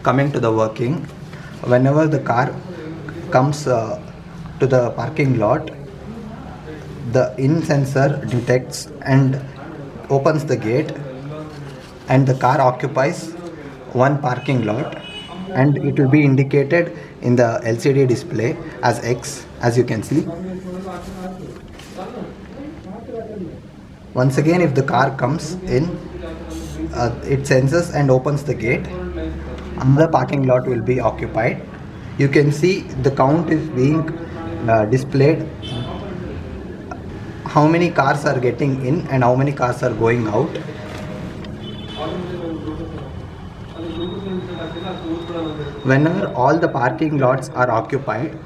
coming to the working, whenever the car comes to the parking lot, the in sensor detects and opens the gate, and the car occupies one parking lot, and it will be indicated in the LCD display as X, as you can see. Once again, if the car comes in, it senses and opens the gate, another parking lot will be occupied. You can see the count is being displayed, how many cars are getting in and how many cars are going out. Whenever all the parking lots are occupied,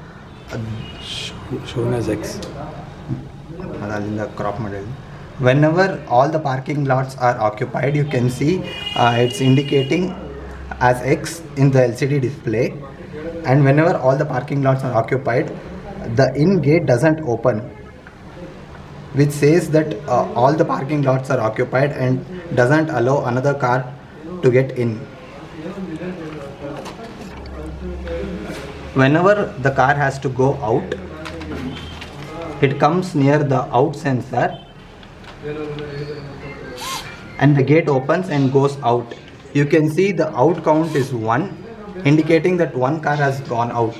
shown as X. in the crop model. Whenever all the parking lots are occupied, you can see it's indicating as X in the LCD display, and whenever all the parking lots are occupied, the in gate doesn't open, which says that all the parking lots are occupied and doesn't allow another car to get in. Whenever the car has to go out, it comes near the out sensor and the gate opens and goes out. You can see the out count is 1, indicating that one car has gone out.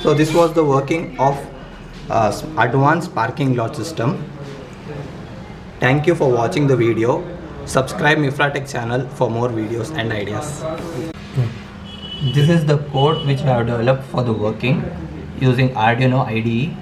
So this was the working of advanced parking lot system. Thank you for watching the video. Subscribe Mifratech channel for more videos and ideas. This is the code which I have developed for the working using Arduino IDE.